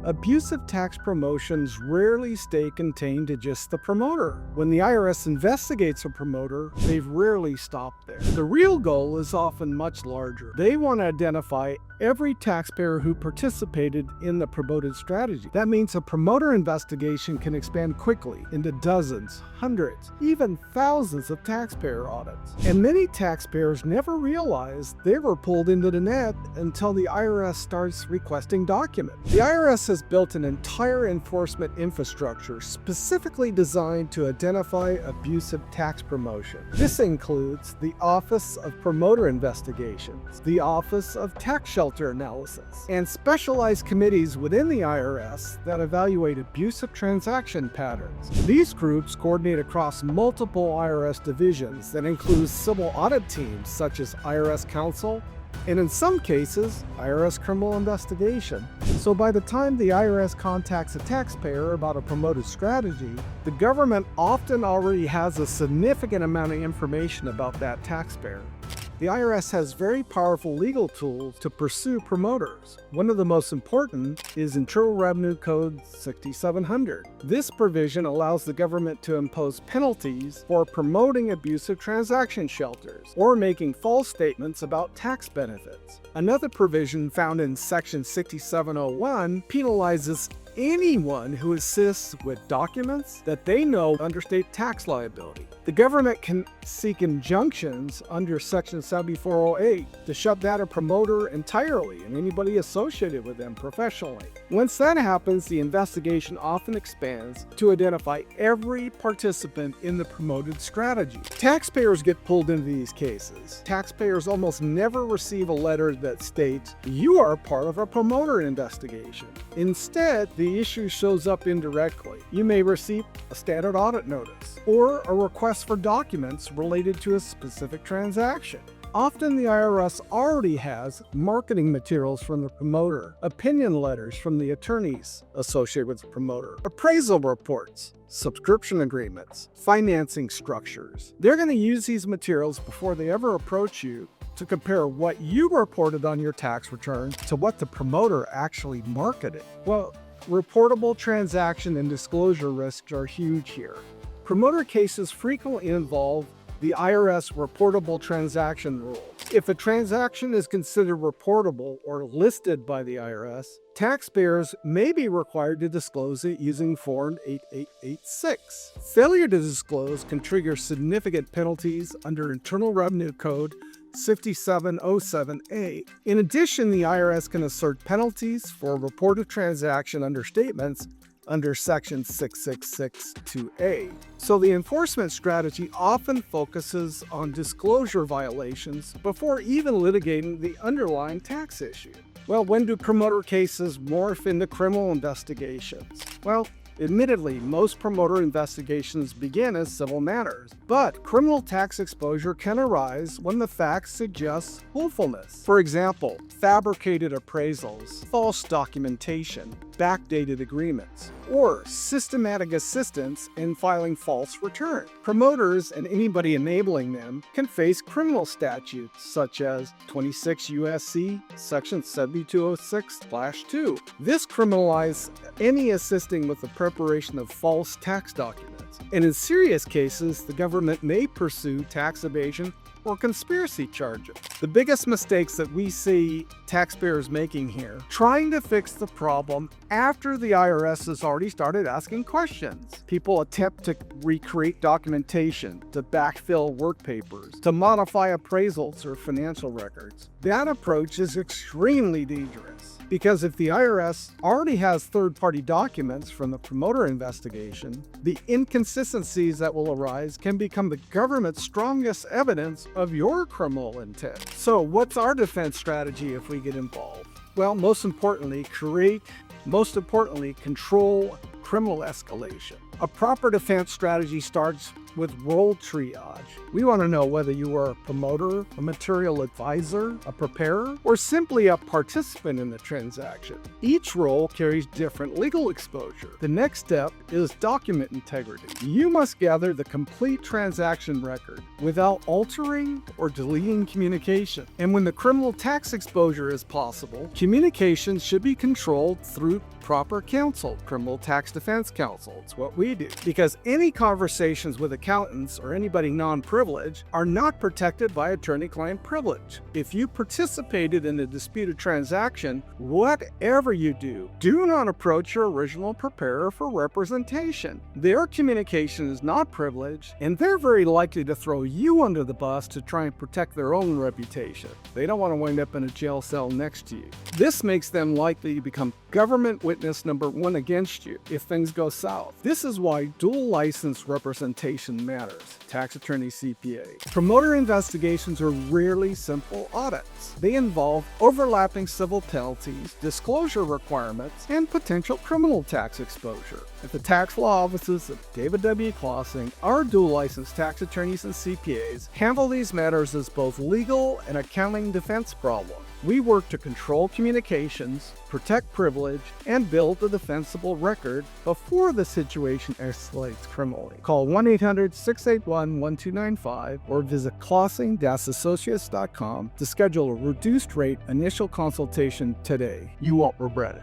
Abusive tax promotions rarely stay contained to just the promoter. When the IRS investigates a promoter, they've rarely stopped there. The real goal is often much larger. They want to identify every taxpayer who participated in the promoted strategy. That means a promoter investigation can expand quickly into dozens, hundreds, even thousands of taxpayer audits. And many taxpayers never realize they were pulled into the net until the IRS starts requesting documents. The IRS has built an entire enforcement infrastructure specifically designed to identify abusive tax promotion. This includes the Office of Promoter Investigations, the Office of Tax Shelter Analysis, and specialized committees within the IRS that evaluate abusive transaction patterns. These groups coordinate across multiple IRS divisions that include civil audit teams such as IRS Counsel, and in some cases, IRS Criminal Investigation. So by the time the IRS contacts a taxpayer about a promoted strategy, the government often already has a significant amount of information about that taxpayer. The IRS has very powerful legal tools to pursue promoters. One of the most important is Internal Revenue Code 6700. This provision allows the government to impose penalties for promoting abusive transaction shelters or making false statements about tax benefits. Another provision found in Section 6701 penalizes anyone who assists with documents that they know understate tax liability. The government can seek injunctions under Section 7408 to shut down a promoter entirely and anybody associated with them professionally. Once that happens, the investigation often expands to identify every participant in the promoted strategy. Taxpayers get pulled into these cases. Taxpayers almost never receive a letter that states, "You are part of a promoter investigation." Instead, the issue shows up indirectly. You may receive a standard audit notice or a request for documents related to a specific transaction. Often the IRS already has marketing materials from the promoter, opinion letters from the attorneys associated with the promoter, appraisal reports, subscription agreements, financing structures. They're going to use these materials before they ever approach you to compare what you reported on your tax return to what the promoter actually marketed. Well, reportable transaction and disclosure risks are huge here. Promoter cases frequently involve the IRS reportable transaction rule. If a transaction is considered reportable or listed by the IRS, taxpayers may be required to disclose it using Form 8886. Failure to disclose can trigger significant penalties under Internal Revenue Code 5707A. In addition, the IRS can assert penalties for reported transaction understatements under Section 6662A. So the enforcement strategy often focuses on disclosure violations before even litigating the underlying tax issue. Well, when do promoter cases morph into criminal investigations? Well, admittedly, most promoter investigations begin as civil matters, but criminal tax exposure can arise when the facts suggest willfulness. For example, fabricated appraisals, false documentation, backdated agreements, or systematic assistance in filing false returns. Promoters and anybody enabling them can face criminal statutes such as 26 U.S.C. Section 7206/2. This criminalizes any assisting with the preparation of false tax documents. And in serious cases, the government may pursue tax evasion or conspiracy charges. The biggest mistakes that we see taxpayers making here, trying to fix the problem after the IRS has already started asking questions. People attempt to recreate documentation, to backfill work papers, to modify appraisals or financial records. That approach is extremely dangerous, because if the IRS already has third-party documents from the promoter investigation, the inconsistencies that will arise can become the government's strongest evidence of your criminal intent. So what's our defense strategy if we get involved? Well, most importantly, control criminal escalation. A proper defense strategy starts with role triage. We want to know whether you are a promoter, a material advisor, a preparer, or simply a participant in the transaction. Each role carries different legal exposure. The next step is document integrity. You must gather the complete transaction record without altering or deleting communication. And when the criminal tax exposure is possible, communication should be controlled through proper counsel, criminal tax defense counsel. It's what we do. Because any conversations with accountants or anybody non-privileged are not protected by attorney-client privilege. If you participated in a disputed transaction, whatever you do not approach your original preparer for representation. Their communication is not privileged, and they're very likely to throw you under the bus to try and protect their own reputation. They don't want to wind up in a jail cell next to you. This makes them likely to become government witness number one against you if things go south. This is why dual license representation matters. Tax attorney CPA. Promoter investigations are rarely simple audits. They involve overlapping civil penalties, disclosure requirements, and potential criminal tax exposure. At the tax law offices of David W. Klasing, our dual licensed tax attorneys and CPAs handle these matters as both legal and accounting defense problems. We work to control communications, protect privilege, and build a defensible record before the situation escalates criminally. Call 1-800-681-1295 or visit Klasing-associates.com to schedule a reduced rate initial consultation today. You won't regret it.